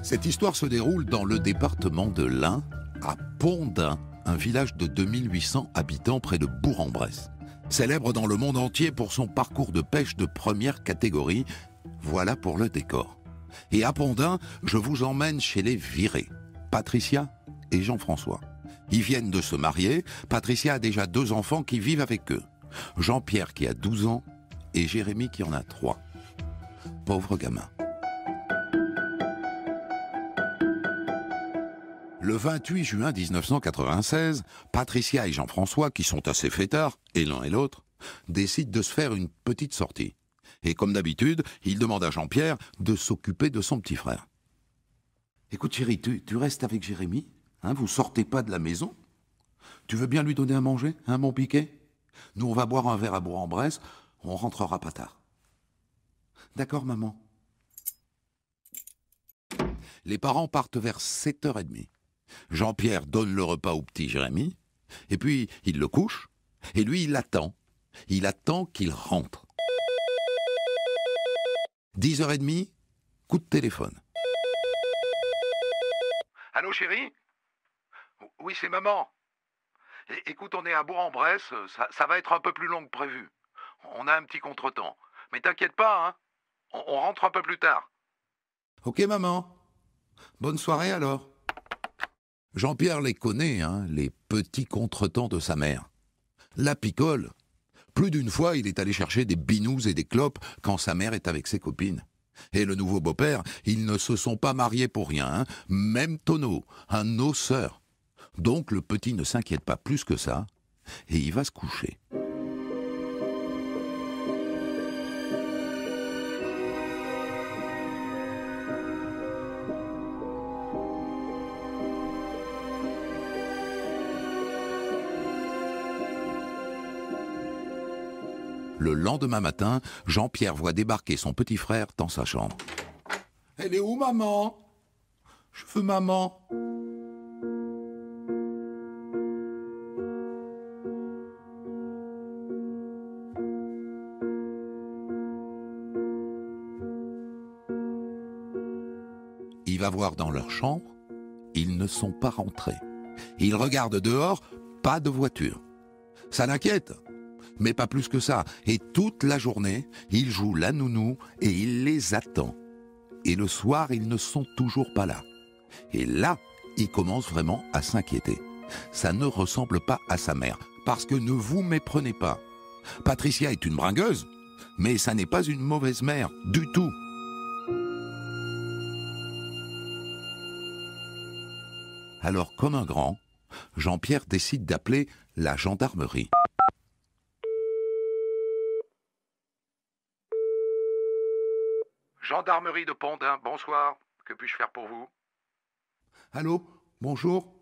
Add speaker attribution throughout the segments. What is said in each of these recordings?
Speaker 1: Cette histoire se déroule dans le département de l'Ain, à Pont-d'Ain, un village de 2800 habitants près de Bourg-en-Bresse. Célèbre dans le monde entier pour son parcours de pêche de première catégorie, voilà pour le décor. Et à Pont-d'Ain, je vous emmène chez les Viré, Patricia et Jean-François. Ils viennent de se marier, Patricia a déjà 2 enfants qui vivent avec eux. Jean-Pierre qui a 12 ans et Jérémy qui en a 3. Pauvre gamin. Le 28 juin 1996, Patricia et Jean-François, qui sont assez fêtards, et l'un et l'autre, décident de se faire une petite sortie. Et comme d'habitude, ils demandent à Jean-Pierre de s'occuper de son petit frère. « Écoute chérie, tu restes avec Jérémy, hein, vous sortez pas de la maison. Tu veux bien lui donner à manger, hein, mon piquet? Nous, on va boire un verre à Bourg-en-Bresse, on rentrera pas tard. » « D'accord, maman. » Les parents partent vers 7h30. Jean-Pierre donne le repas au petit Jérémy, et puis il le couche, et lui il attend. Il attend qu'il rentre. 10h30, coup de téléphone.
Speaker 2: Allô chérie? Oui, c'est maman. Écoute, on est à Bourg-en-Bresse, ça va être un peu plus long que prévu. On a un petit contretemps. Mais t'inquiète pas, hein, on rentre un peu plus tard.
Speaker 1: Ok maman, bonne soirée alors. Jean-Pierre les connaît, hein, les petits contretemps de sa mère. La picole. Plus d'une fois, il est allé chercher des binous et des clopes quand sa mère est avec ses copines. Et le nouveau beau-père, ils ne se sont pas mariés pour rien, hein. Même tonneau, un osseur. Donc le petit ne s'inquiète pas plus que ça, et il va se coucher. Le lendemain matin, Jean-Pierre voit débarquer son petit frère dans sa chambre. « Elle est où, maman? Je veux maman. » Il va voir dans leur chambre, ils ne sont pas rentrés. Il regarde dehors, pas de voiture. Ça l'inquiète. Mais pas plus que ça. Et toute la journée, il joue la nounou et il les attend. Et le soir, ils ne sont toujours pas là. Et là, il commence vraiment à s'inquiéter. Ça ne ressemble pas à sa mère. Parce que ne vous méprenez pas. Patricia est une bringueuse, mais ça n'est pas une mauvaise mère, du tout. Alors, comme un grand, Jean-Pierre décide d'appeler la gendarmerie.
Speaker 2: Gendarmerie de Pont-d'Ain, bonsoir. Que puis-je faire pour vous?
Speaker 1: Allô, bonjour.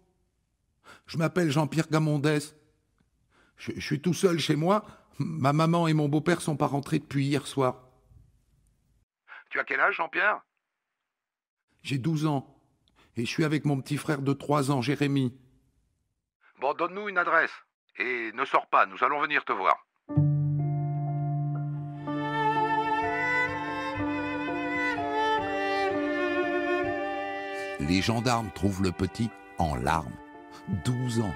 Speaker 1: Je m'appelle Jean-Pierre Gamondès. Je suis tout seul chez moi. Ma maman et mon beau-père sont pas rentrés depuis hier soir.
Speaker 2: Tu as quel âge, Jean-Pierre?
Speaker 1: J'ai 12 ans. Et je suis avec mon petit frère de 3 ans, Jérémy.
Speaker 2: Bon, donne-nous une adresse. Et ne sors pas, nous allons venir te voir.
Speaker 1: Les gendarmes trouvent le petit en larmes. 12 ans.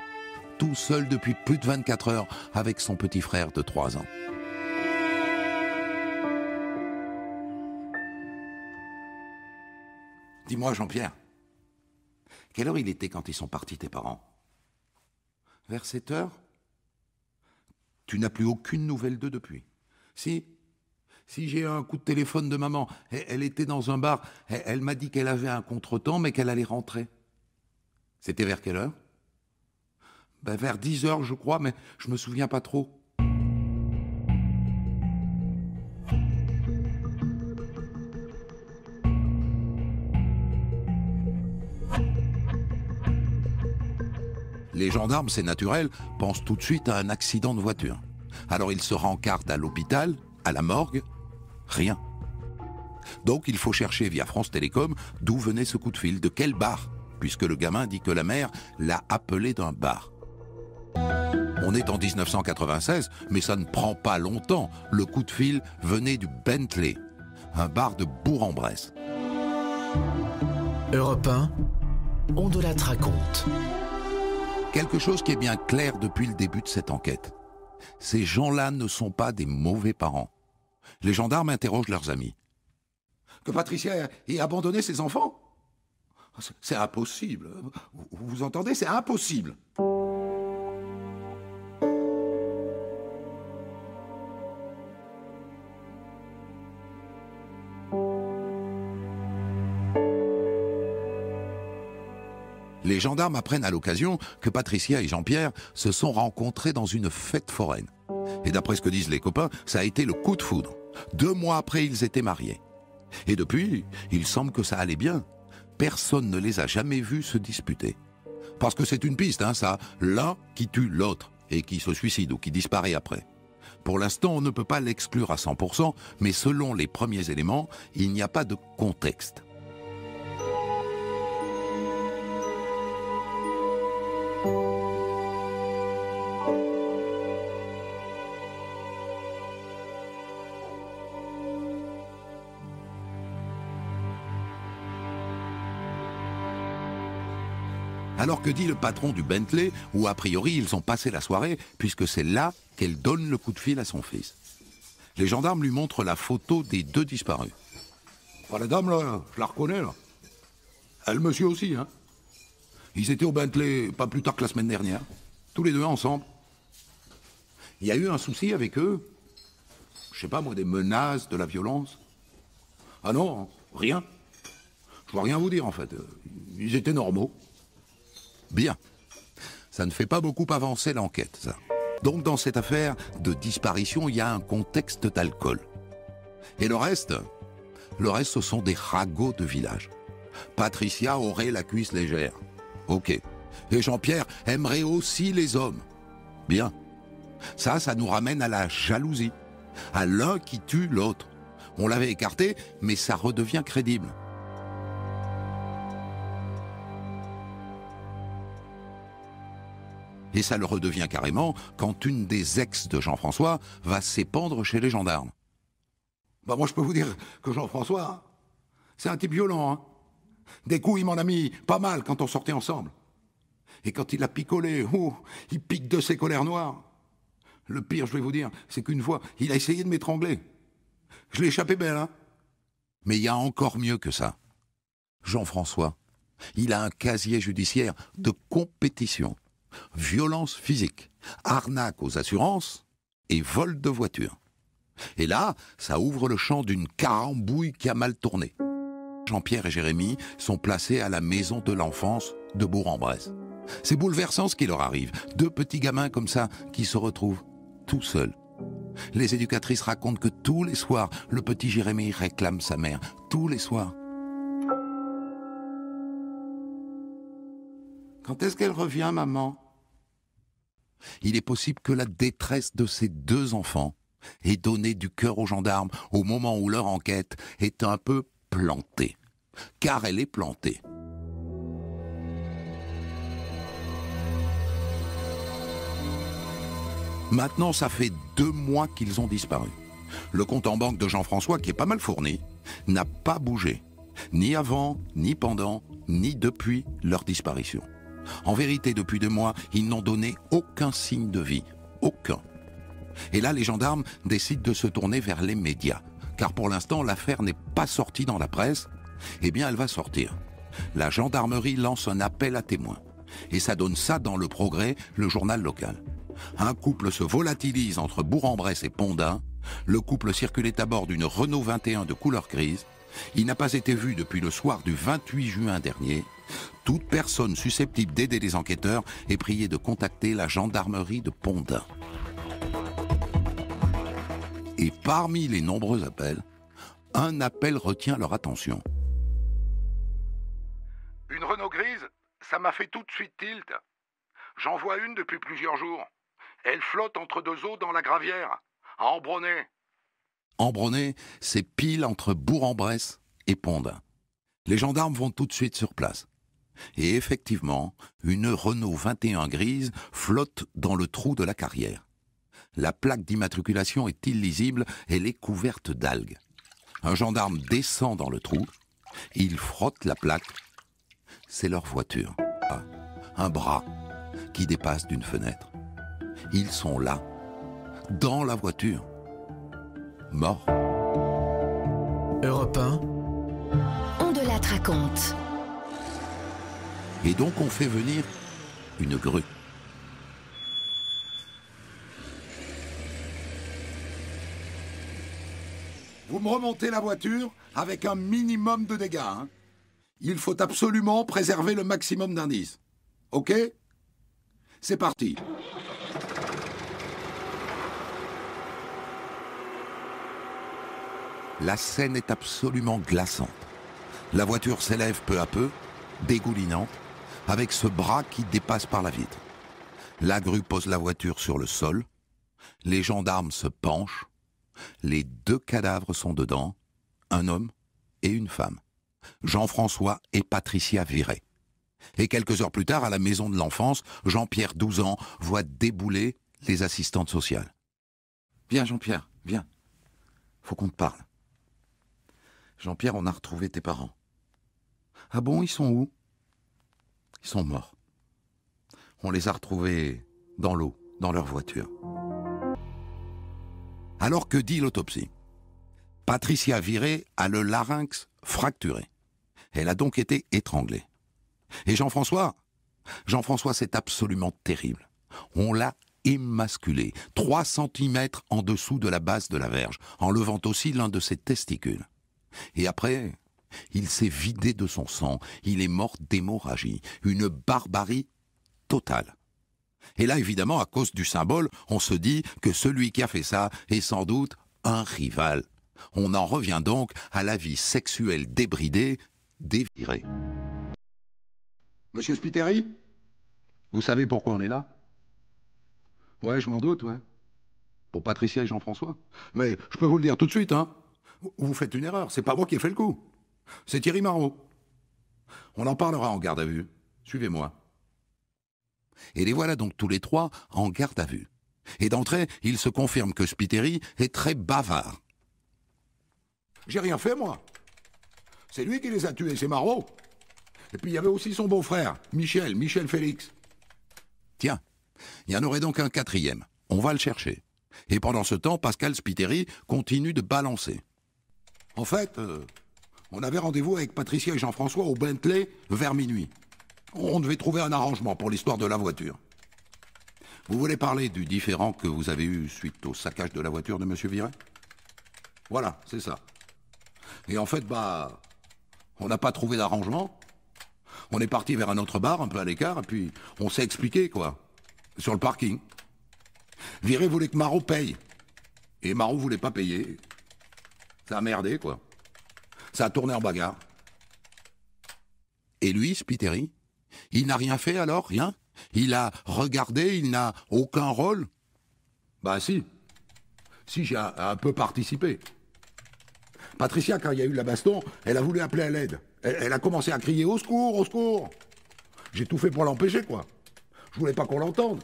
Speaker 1: Tout seul depuis plus de 24 heures avec son petit frère de 3 ans. Dis-moi, Jean-Pierre, quelle heure il était quand ils sont partis, tes parents? Vers 7 heures? Tu n'as plus aucune nouvelle d'eux depuis? Si j'ai un coup de téléphone de maman. Elle était dans un bar. Elle m'a dit qu'elle avait un contretemps, mais qu'elle allait rentrer. C'était vers quelle heure? Vers 10 heures, je crois, mais je me souviens pas trop. Les gendarmes, c'est naturel, pensent tout de suite à un accident de voiture. Alors ils se rencardent à l'hôpital, à la morgue, rien. Donc il faut chercher via France Télécom d'où venait ce coup de fil, de quel bar, puisque le gamin dit que la mère l'a appelé d'un bar. On est en 1996, mais ça ne prend pas longtemps. Le coup de fil venait du Bentley, un bar de Bourg-en-Bresse.
Speaker 3: Europe 1, on de la raconte.
Speaker 1: Quelque chose qui est bien clair depuis le début de cette enquête. Ces gens-là ne sont pas des mauvais parents. Les gendarmes interrogent leurs amis. Que Patricia ait abandonné ses enfants ? C'est impossible. Vous entendez ? C'est impossible. Les gendarmes apprennent à l'occasion que Patricia et Jean-Pierre se sont rencontrés dans une fête foraine. Et d'après ce que disent les copains, ça a été le coup de foudre. 2 mois après, ils étaient mariés. Et depuis, il semble que ça allait bien. Personne ne les a jamais vus se disputer. Parce que c'est une piste, ça, l'un qui tue l'autre et qui se suicide ou qui disparaît après. Pour l'instant, on ne peut pas l'exclure à 100%, mais selon les premiers éléments, il n'y a pas de contexte. Alors que dit le patron du Bentley, où a priori ils ont passé la soirée, puisque c'est là qu'elle donne le coup de fil à son fils. Les gendarmes lui montrent la photo des 2 disparus. La dame là, je la reconnais là. Le monsieur aussi, Ils étaient au Bentley pas plus tard que la semaine dernière, tous les 2 ensemble. Il y a eu un souci avec eux. Je sais pas moi, des menaces, de la violence. Ah non, rien. Je vois rien vous dire en fait. Ils étaient normaux. Bien. Ça ne fait pas beaucoup avancer l'enquête, ça. Donc dans cette affaire de disparition, il y a un contexte d'alcool. Et le reste, ce sont des ragots de village. Patricia aurait la cuisse légère. Ok. Et Jean-Pierre aimerait aussi les hommes. Bien. Ça nous ramène à la jalousie. À l'un qui tue l'autre. On l'avait écarté, mais ça redevient crédible. Et ça le redevient carrément quand une des ex de Jean-François va s'épandre chez les gendarmes. Moi je peux vous dire que Jean-François, c'est un type violent. Des coups il m'en a mis pas mal quand on sortait ensemble. Et quand il a picolé, il pique de ses colères noires. Le pire, je vais vous dire, c'est qu'une fois, il a essayé de m'étrangler. Je l'ai échappé belle, Mais il y a encore mieux que ça. Jean-François, il a un casier judiciaire de compétition. Violence physique, arnaque aux assurances et vol de voiture. Et là, ça ouvre le champ d'une carambouille qui a mal tourné. Jean-Pierre et Jérémy sont placés à la maison de l'enfance de Bourg-en-Bresse. C'est bouleversant ce qui leur arrive. 2 petits gamins comme ça qui se retrouvent tout seuls. Les éducatrices racontent que tous les soirs, le petit Jérémy réclame sa mère. Tous les soirs. Quand est-ce qu'elle revient, maman ? Il est possible que la détresse de ces 2 enfants ait donné du cœur aux gendarmes au moment où leur enquête est un peu plantée. Car elle est plantée. Maintenant, ça fait 2 mois qu'ils ont disparu. Le compte en banque de Jean-François, qui est pas mal fourni, n'a pas bougé. Ni avant, ni pendant, ni depuis leur disparition. En vérité, depuis 2 mois, ils n'ont donné aucun signe de vie. Aucun. Et là, les gendarmes décident de se tourner vers les médias. Car pour l'instant, l'affaire n'est pas sortie dans la presse. Eh bien, elle va sortir. La gendarmerie lance un appel à témoins. Et ça donne ça dans Le Progrès, le journal local. Un couple se volatilise entre Bourg-en-Bresse et Pont-d'Ain. Le couple circulait à bord d'une Renault 21 de couleur grise. Il n'a pas été vu depuis le soir du 28 juin dernier. Toute personne susceptible d'aider les enquêteurs est priée de contacter la gendarmerie de Pont-d'Ain. Et parmi les nombreux appels, un appel retient leur attention.
Speaker 2: Une Renault grise, ça m'a fait tout de suite tilt. J'en vois une depuis plusieurs jours. Elle flotte entre 2 eaux dans la Gravière, à Ambronay.
Speaker 1: Ambronay, c'est pile entre Bourg-en-Bresse et Pont-d'Ain. Les gendarmes vont tout de suite sur place. Et effectivement, une Renault 21 grise flotte dans le trou de la carrière. La plaque d'immatriculation est illisible, elle est couverte d'algues. Un gendarme descend dans le trou, il frotte la plaque c'est leur voiture. Un bras qui dépasse d'une fenêtre. Ils sont là, dans la voiture, morts.
Speaker 3: Europe 1.
Speaker 4: On de la raconte.
Speaker 1: Et donc on fait venir une grue.
Speaker 2: Vous me remontez la voiture avec un minimum de dégâts. Hein. Il faut absolument préserver le maximum d'indices. Ok ? C'est parti.
Speaker 1: La scène est absolument glaçante. La voiture s'élève peu à peu, dégoulinante, avec ce bras qui dépasse par la vitre. La grue pose la voiture sur le sol. Les gendarmes se penchent. Les 2 cadavres sont dedans, un homme et une femme, Jean-François et Patricia Viret. Et quelques heures plus tard, à la maison de l'enfance, Jean-Pierre, 12 ans, voit débouler les assistantes sociales. « Viens Jean-Pierre, viens. Faut qu'on te parle. Jean-Pierre, on a retrouvé tes parents. »« Ah bon, ils sont où ?»« Ils sont morts. On les a retrouvés dans l'eau, dans leur voiture. » Alors que dit l'autopsie ? Patricia Viret a le larynx fracturé. Elle a donc été étranglée. Et Jean-François, c'est absolument terrible. On l'a émasculé, 3 cm en dessous de la base de la verge, en levant aussi l'un de ses testicules. Et après, il s'est vidé de son sang, il est mort d'hémorragie, une barbarie totale. Et là, évidemment, à cause du symbole, on se dit que celui qui a fait ça est sans doute un rival. On en revient donc à la vie sexuelle débridée des Viret.
Speaker 2: Monsieur Spiteri ? Vous savez pourquoi on est là ? Ouais, je m'en doute, ouais. Pour Patricia et Jean-François. Mais je peux vous le dire tout de suite, hein. Vous faites une erreur, c'est pas moi qui ai fait le coup. C'est Thierry Marot. On en parlera en garde à vue. Suivez-moi.
Speaker 1: Et les voilà donc tous les 3 en garde à vue. Et d'entrée, il se confirme que Spiteri est très bavard.
Speaker 2: J'ai rien fait, moi. C'est lui qui les a tués, c'est Marot. Et puis il y avait aussi son beau-frère, Michel Félix.
Speaker 1: Tiens, il y en aurait donc un 4e. On va le chercher. Et pendant ce temps, Pascal Spiteri continue de balancer.
Speaker 2: En fait, on avait rendez-vous avec Patricia et Jean-François au Bentley vers minuit. On devait trouver un arrangement pour l'histoire de la voiture.
Speaker 1: Vous voulez parler du différend que vous avez eu suite au saccage de la voiture de M. Viret ?
Speaker 2: Voilà, c'est ça. Et en fait, on n'a pas trouvé d'arrangement. On est parti vers un autre bar, un peu à l'écart, et puis on s'est expliqué, quoi. Sur le parking. Viret voulait que Marot paye. Et Marot voulait pas payer. Ça a merdé, quoi. Ça a tourné en bagarre.
Speaker 1: Et lui, Spiteri ? Il n'a rien fait alors, rien ? Il a regardé, il n'a aucun rôle ?
Speaker 2: Si. Si, j'ai un peu participé. Patricia, quand il y a eu la baston, elle a voulu appeler à l'aide. Elle a commencé à crier « Au secours, au secours !» J'ai tout fait pour l'empêcher, quoi. Je voulais pas qu'on l'entende.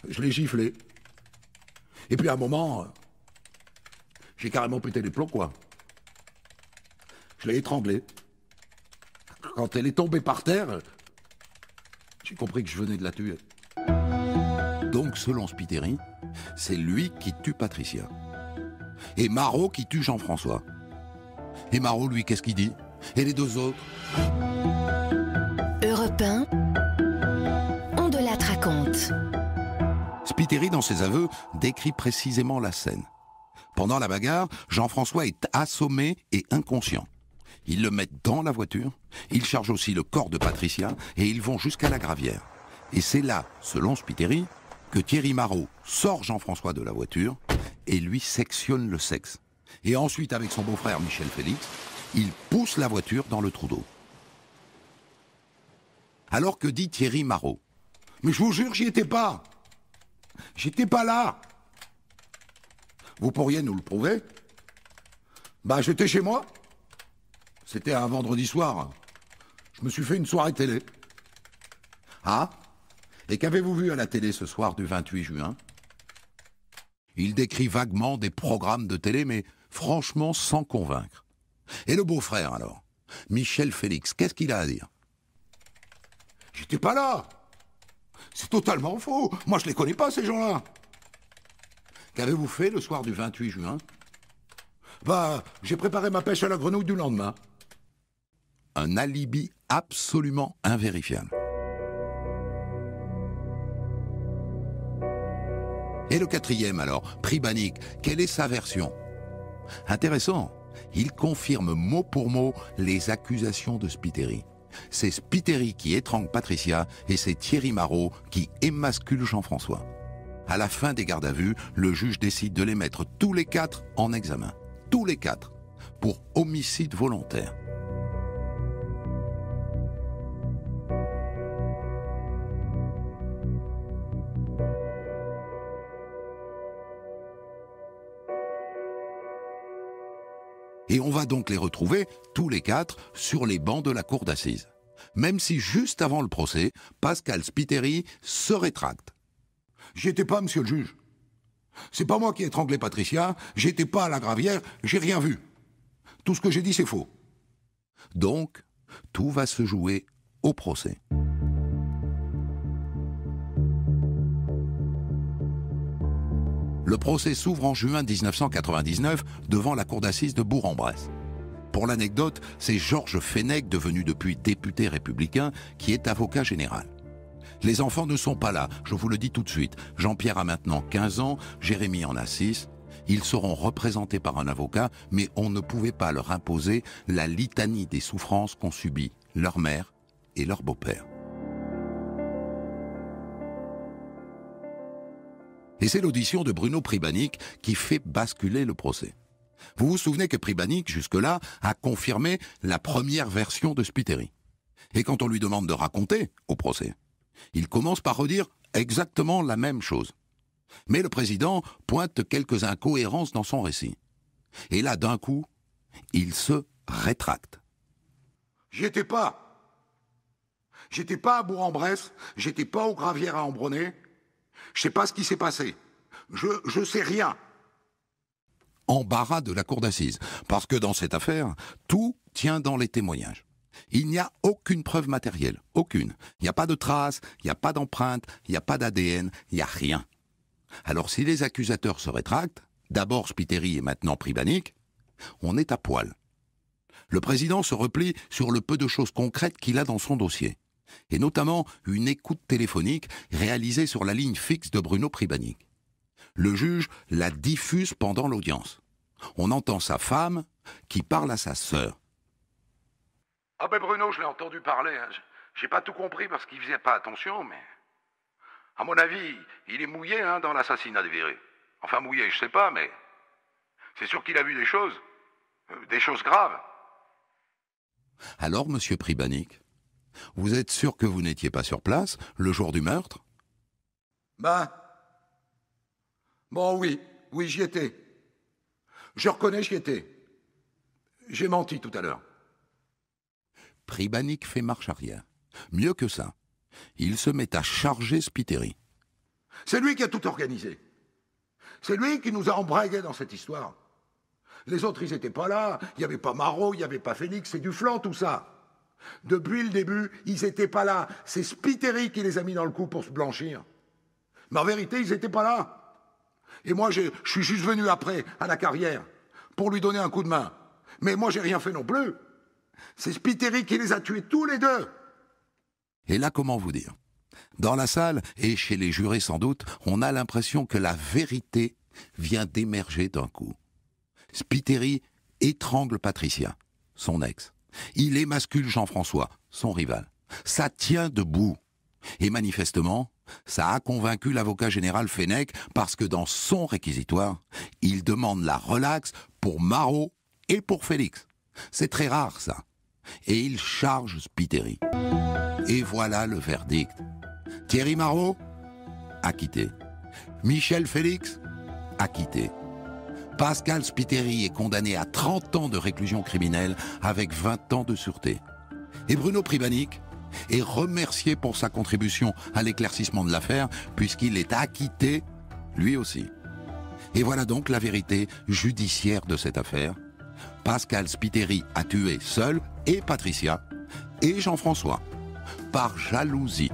Speaker 2: Je l'ai giflé. Et puis à un moment, j'ai carrément pété les plombs, quoi. Je l'ai étranglée. Quand elle est tombée par terre, j'ai compris que je venais de la tuer.
Speaker 1: Donc, selon Spiteri, c'est lui qui tue Patricia. Et Marot qui tue Jean-François. Et Marot, lui, qu'est-ce qu'il dit ? Et les 2 autres ?
Speaker 4: Europe 1, on de la raconte.
Speaker 1: Spiteri, dans ses aveux, décrit précisément la scène. Pendant la bagarre, Jean-François est assommé et inconscient. Ils le mettent dans la voiture, ils chargent aussi le corps de Patricia et ils vont jusqu'à la gravière. Et c'est là, selon Spiteri, que Thierry Marot sort Jean-François de la voiture et lui sectionne le sexe. Et ensuite, avec son beau-frère Michel Félix, il pousse la voiture dans le trou d'eau. Alors que dit Thierry Marot ?
Speaker 2: Mais je vous jure, j'y étais pas. J'étais pas là. Vous pourriez nous le prouver ? J'étais chez moi. C'était un vendredi soir. Je me suis fait une soirée télé.
Speaker 1: Ah ? Et qu'avez-vous vu à la télé ce soir du 28 juin ? Il décrit vaguement des programmes de télé, mais franchement sans convaincre. Et le beau-frère alors ? Michel Félix, qu'est-ce qu'il a à dire ? J'étais pas là. C'est totalement faux. Moi, je les connais pas, ces gens-là. Qu'avez-vous fait le soir du 28 juin? Bah, j'ai préparé ma pêche à la grenouille du lendemain. Un alibi absolument invérifiable. Et le quatrième alors, Pribanic, quelle est sa version? Intéressant, il confirme mot pour mot les accusations de Spiteri. C'est Spiteri qui étrangle Patricia et c'est Thierry Marot qui émascule Jean-François. À la fin des gardes à vue, le juge décide de les mettre tous les quatre en examen. Tous les quatre, pour homicide volontaire. Et on va donc les retrouver, tous les quatre, sur les bancs de la cour d'assises. Même si juste avant le procès, Pascal Spiteri se rétracte. J'y étais pas, monsieur le juge. C'est pas moi qui ai étranglé Patricia, j'étais pas à la gravière, j'ai rien vu. Tout ce que j'ai dit, c'est faux. Donc, tout va se jouer au procès. Le procès s'ouvre en juin 1999 devant la cour d'assises de Bourg-en-Bresse. Pour l'anecdote, c'est Georges Fenech, devenu depuis député républicain, qui est avocat général. Les enfants ne sont pas là, je vous le dis tout de suite. Jean-Pierre a maintenant 15 ans, Jérémy en a 6. Ils seront représentés par un avocat, mais on ne pouvait pas leur imposer la litanie des souffrances qu'ont subies leur mère et leur beau-père. Et c'est l'audition de Bruno Pribanic qui fait basculer le procès. Vous vous souvenez que Pribanic, jusque-là, a confirmé la première version de Spiteri. Et quand on lui demande de raconter au procès, il commence par redire exactement la même chose. Mais le président pointe quelques incohérences dans son récit. Et là, d'un coup, il se rétracte. J'y étais pas. J'étais pas à Bourg-en-Bresse, j'étais pas aux Gravières à Ambronay. Je sais pas ce qui s'est passé. Je sais rien. Embarras de la cour d'assises, parce que dans cette affaire, tout tient dans les témoignages. Il n'y a aucune preuve matérielle, aucune. Il n'y a pas de traces, il n'y a pas d'empreinte, il n'y a pas d'ADN, il n'y a rien. Alors si les accusateurs se rétractent, d'abord Spiteri et maintenant Pribanic, on est à poil. Le président se replie sur le peu de choses concrètes qu'il a dans son dossier, et notamment une écoute téléphonique réalisée sur la ligne fixe de Bruno Pribanic. Le juge la diffuse pendant l'audience. On entend sa femme qui parle à sa sœur.
Speaker 2: Ah ben Bruno, je l'ai entendu parler. Hein. J'ai pas tout compris parce qu'il faisait pas attention, mais... À mon avis, il est mouillé dans l'assassinat de Viré. Enfin mouillé, je sais pas, mais... C'est sûr qu'il a vu des choses graves.
Speaker 1: Alors, monsieur Pribanic, vous êtes sûr que vous n'étiez pas sur place le jour du meurtre?
Speaker 5: Bon, oui, j'y étais. Je reconnais, j'y étais. J'ai menti tout à l'heure.
Speaker 1: Pribanic fait marche arrière. Mieux que ça, il se met à charger Spiteri.
Speaker 5: C'est lui qui a tout organisé. C'est lui qui nous a embringués dans cette histoire. Les autres, ils n'étaient pas là. Il n'y avait pas Marot, il n'y avait pas Félix, c'est du flanc tout ça. Depuis le début, ils n'étaient pas là. C'est Spiteri qui les a mis dans le coup pour se blanchir. Mais en vérité, ils n'étaient pas là. Et moi, je suis juste venu après, à la carrière, pour lui donner un coup de main. Mais moi, j'ai rien fait non plus. C'est Spiteri qui les a tués tous les deux.
Speaker 1: Et là, comment vous dire? Dans la salle, et chez les jurés sans doute, on a l'impression que la vérité vient d'émerger d'un coup. Spiteri étrangle Patricia, son ex. Il émascule Jean-François, son rival. Ça tient debout. Et manifestement, ça a convaincu l'avocat général Fenech parce que dans son réquisitoire, il demande la relaxe pour Marot et pour Félix. C'est très rare, ça. Et il charge Spiteri. Et voilà le verdict. Thierry Marot, acquitté. Michel Félix, acquitté. Pascal Spiteri est condamné à 30 ans de réclusion criminelle avec 20 ans de sûreté. Et Bruno Pribanic est remercié pour sa contribution à l'éclaircissement de l'affaire puisqu'il est acquitté, lui aussi. Et voilà donc la vérité judiciaire de cette affaire. Pascal Spiteri a tué seul et Patricia et Jean-François. par jalousie.